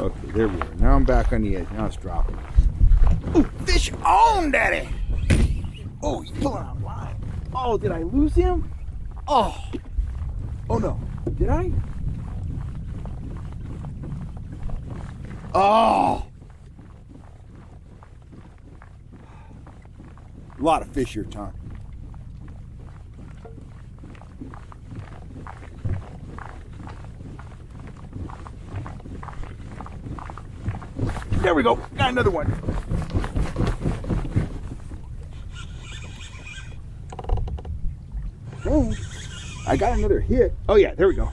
Okay, there we are. Now I'm back on the edge. Now it's dropping. Ooh, fish on, Daddy! Oh, he's pulling out line. Oh, did I lose him? Oh. Oh no. Did I? Oh. A lot of fish here, Tom. There we go. Got another one. Oh, I got another hit. Oh yeah, there we go.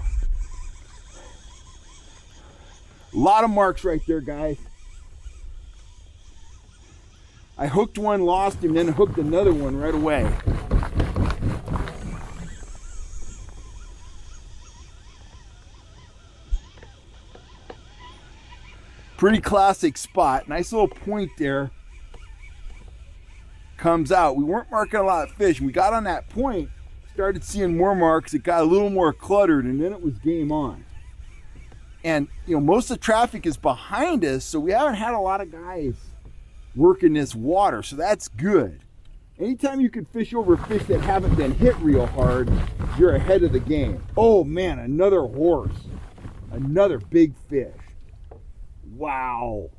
A lot of marks right there, guys. I hooked one, lost him, then hooked another one right away. Pretty classic spot. Nice little point there. Comes out. We weren't marking a lot of fish. We got on that point, started seeing more marks. It got a little more cluttered, and then it was game on. And you know, most of the traffic is behind us, so we haven't had a lot of guys working this water, so that's good. Anytime you can fish over fish that haven't been hit real hard, you're ahead of the game. Oh man, another horse. Another big fish. Wow.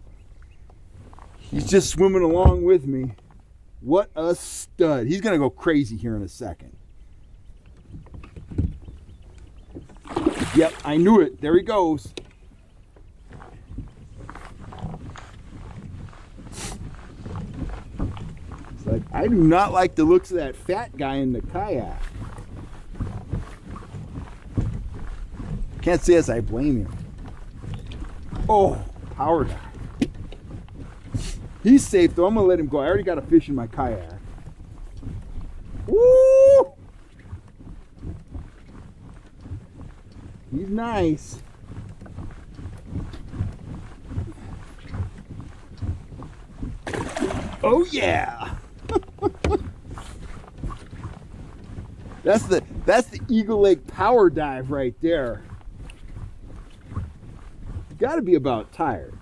He's just swimming along with me. What a stud. He's gonna go crazy here in a second. Yep, I knew it. There he goes. It's like, I do not like the looks of that fat guy in the kayak. Can't say as I blame him. Oh, power dive. He's safe though. I'm gonna let him go. I already got a fish in my kayak. Woo! He's nice. Oh yeah. That's the Eagle Lake power dive right there. You gotta be about tired.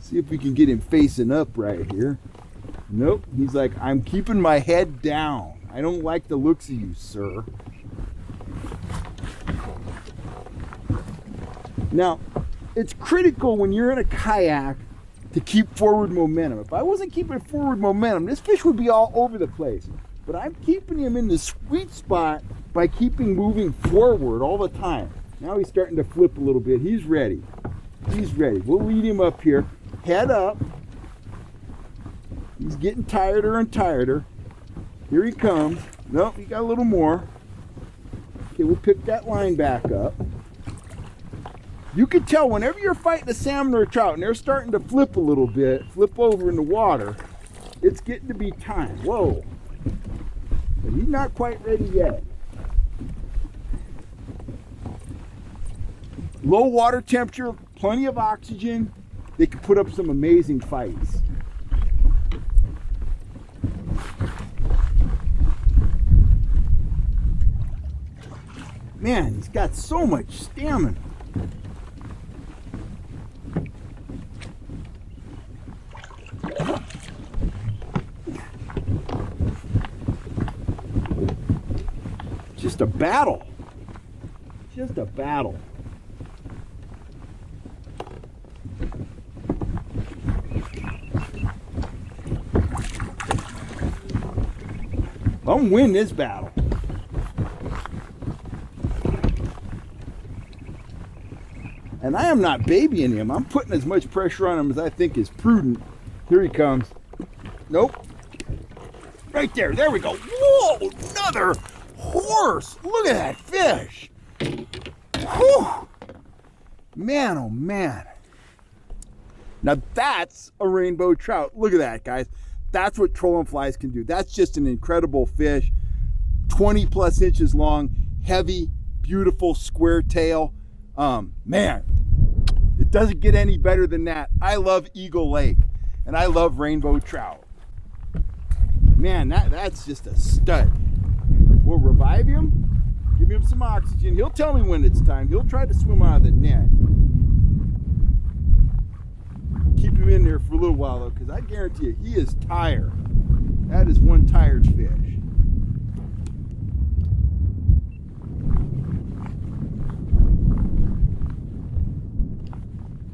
See if we can get him facing up right here. Nope. He's like, I'm keeping my head down. I don't like the looks of you, sir. Now, it's critical when you're in a kayak to keep forward momentum. If I wasn't keeping forward momentum, this fish would be all over the place. But I'm keeping him in the sweet spot by keeping moving forward all the time. Now he's starting to flip a little bit. He's ready. He's ready. We'll lead him up here. Head up. He's getting tireder and tireder. Here he comes. Nope, he got a little more. Okay, we'll pick that line back up. You can tell whenever you're fighting a salmon or a trout and they're starting to flip a little bit, flip over in the water, it's getting to be time. Whoa. But he's not quite ready yet. Low water temperature, plenty of oxygen. They can put up some amazing fights. Man, he's got so much stamina. Just a battle. Just a battle. I'm gonna win this battle. And I am not babying him. I'm putting as much pressure on him as I think is prudent. Here he comes. Nope. Right there. There we go. Whoa, another horse. Look at that fish. Whew. Man, oh man. Now that's a rainbow trout. Look at that, guys. That's what trolling flies can do. That's just an incredible fish. 20 plus inches long, heavy, beautiful square tail. Man, it doesn't get any better than that. I love Eagle Lake and I love rainbow trout. Man, that's just a stud. We'll revive him. Give him some oxygen. He'll tell me when it's time. He'll try to swim out of the net. Keep him in there for a little while though, because I guarantee you, he is tired. That is one tired fish.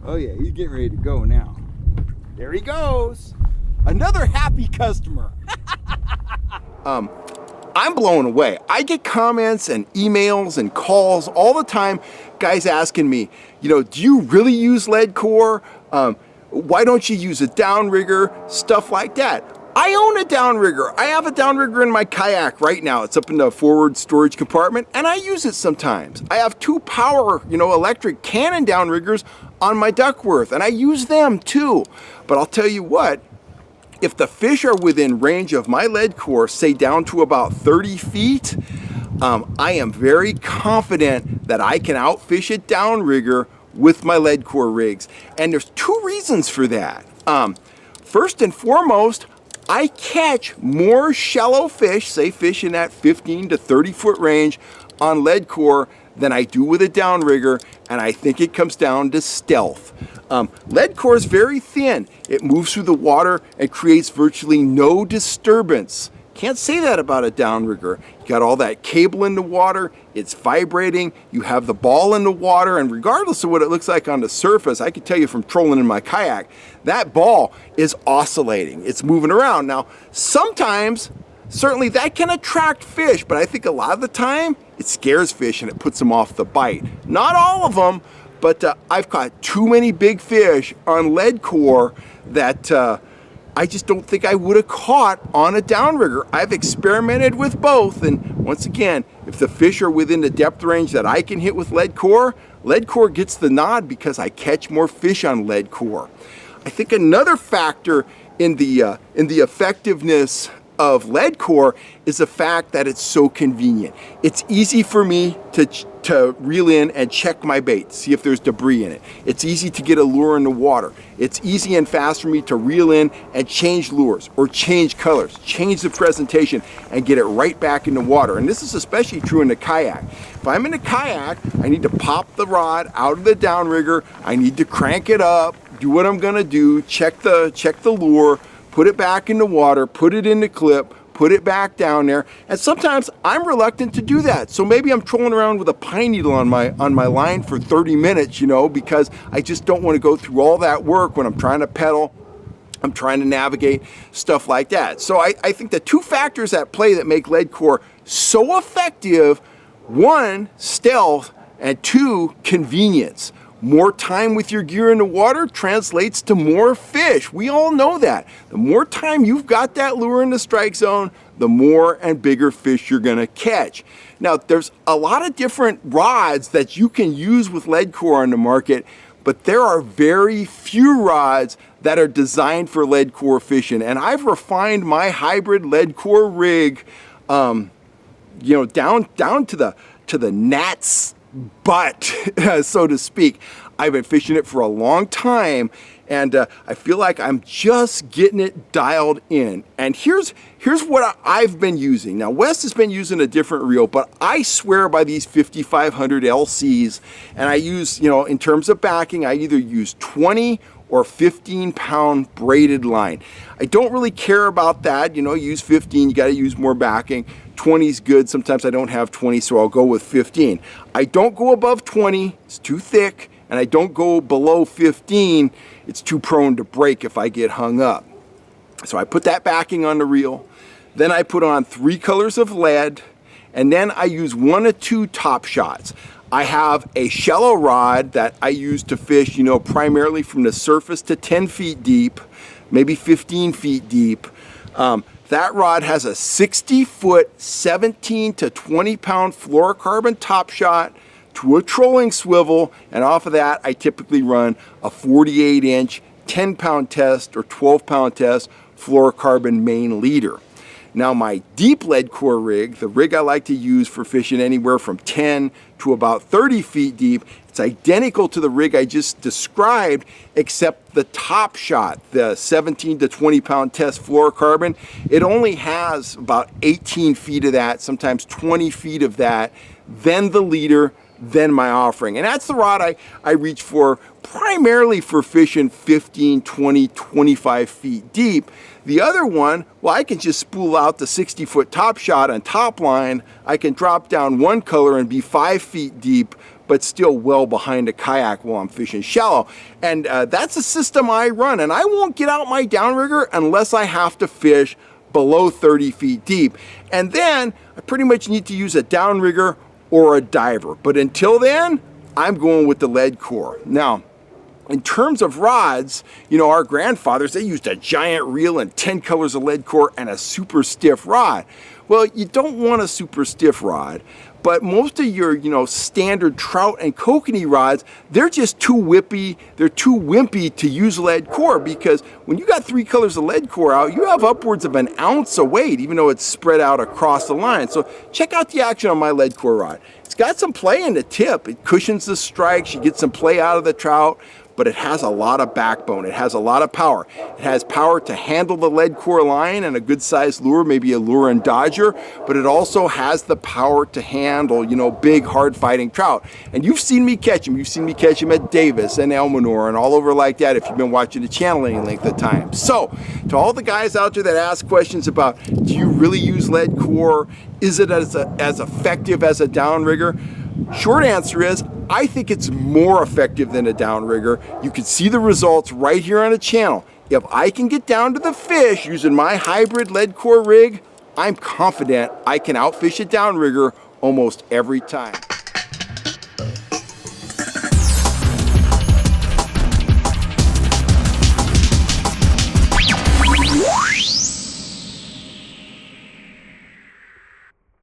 Oh yeah, he's getting ready to go now. There he goes. Another happy customer. I'm blown away. I get comments and emails and calls all the time, guys asking me, you know, do you really use Leadcore? Why don't you use a downrigger? Stuff like that. I own a downrigger. I have a downrigger in my kayak right now. It's up in the forward storage compartment, and I use it sometimes. I have 2 power, electric Cannon downriggers on my Duckworth, and I use them too. But I'll tell you what, if the fish are within range of my Leadcore, say down to about 30 feet, I am very confident that I can outfish a downrigger with my Leadcore rigs. And there's 2 reasons for that. First and foremost, I catch more shallow fish, say fish in that 15 to 30 foot range on Leadcore than I do with a downrigger, and I think it comes down to stealth. Leadcore is very thin. It moves through the water and creates virtually no disturbance. Can't say that about a downrigger. You got all that cable in the water, it's vibrating, you have the ball in the water, and regardless of what it looks like on the surface, I can tell you from trolling in my kayak, that ball is oscillating, it's moving around. Now, sometimes, certainly that can attract fish, but I think a lot of the time, it scares fish and it puts them off the bite. Not all of them, but I've caught too many big fish on Leadcore that I just don't think I would have caught on a downrigger. I've experimented with both, and once again, if the fish are within the depth range that I can hit with Leadcore, Leadcore gets the nod because I catch more fish on Leadcore. I think another factor in the effectiveness of Leadcore is the fact that it's so convenient. It's easy for me to reel in and check my bait, see if there's debris in it. It's easy to get a lure in the water. It's easy and fast for me to reel in and change lures or change colors, change the presentation, and get it right back in the water. And this is especially true in the kayak. If I'm in a kayak, I need to pop the rod out of the downrigger, I need to crank it up, do what I'm gonna do, check the lure, put it back in the water, put it in the clip, put it back down there, and sometimes I'm reluctant to do that. So maybe I'm trolling around with a pine needle on my line for 30 minutes, because I just don't want to go through all that work when I'm trying to pedal, I'm trying to navigate, stuff like that. So I think the 2 factors at play that make Leadcore so effective, 1, stealth, and 2, convenience. More time with your gear in the water translates to more fish. We all know that. The more time you've got that lure in the strike zone, the more and bigger fish you're gonna catch. Now, there's a lot of different rods that you can use with Leadcore on the market, but there are very few rods that are designed for Leadcore fishing. And I've refined my hybrid Leadcore rig, down to the gnat's butt, so to speak. I've been fishing it for a long time, and I feel like I'm just getting it dialed in. And here's what I've been using. Now, Wes has been using a different reel, but I swear by these 5500 LCs, and I use, in terms of backing, I either use 20 or 15-pound braided line. I don't really care about that, use 15, you gotta use more backing. 20 is good, sometimes I don't have 20, so I'll go with 15. I don't go above 20, it's too thick, and I don't go below 15, it's too prone to break if I get hung up. So I put that backing on the reel, then I put on 3 colors of lead, and then I use 1 or 2 top shots. I have a shallow rod that I use to fish, primarily from the surface to 10 feet deep, maybe 15 feet deep. That rod has a 60-foot, 17 to 20-pound fluorocarbon top shot to a trolling swivel, and off of that, I typically run a 48-inch, 10-pound test or 12-pound test fluorocarbon main leader. Now, my deep Leadcore rig, the rig I like to use for fishing anywhere from 10 to about 30 feet deep, it's identical to the rig I just described, except the top shot, the 17 to 20 pound test fluorocarbon, it only has about 18 feet of that, sometimes 20 feet of that then the leader, then my offering. And that's the rod I reach for primarily for fishing 15, 20, 25 feet deep. The other one, well, I can just spool out the 60-foot top shot on top line. I can drop down one color and be 5 feet deep, but still well behind a kayak while I'm fishing shallow. And that's a system I run. And I won't get out my downrigger unless I have to fish below 30 feet deep. And then I pretty much need to use a downrigger or a diver. But until then, I'm going with the Leadcore. Now, in terms of rods, you know, our grandfathers, they used a giant reel and 10 colors of Leadcore and a super stiff rod. Well, you don't want a super stiff rod, but most of your, you know, standard trout and kokanee rods, they're just too whippy, they're too wimpy to use Leadcore, because when you got 3 colors of Leadcore out, you have upwards of an ounce of weight, even though it's spread out across the line. So check out the action on my Leadcore rod. It's got some play in the tip. It cushions the strikes, you get some play out of the trout, but it has a lot of backbone. It has a lot of power. It has power to handle the Leadcore line and a good sized lure, maybe a lure and dodger, but it also has the power to handle, you know, big hard fighting trout. And you've seen me catch them. You've seen me catch them at Davis and Elmanor and all over like that if you've been watching the channel any length of time. So to all the guys out there that ask questions about, do you really use Leadcore? Is it as effective as a downrigger? Short answer is, I think it's more effective than a downrigger. You can see the results right here on the channel. If I can get down to the fish using my hybrid Leadcore rig, I'm confident I can outfish a downrigger almost every time.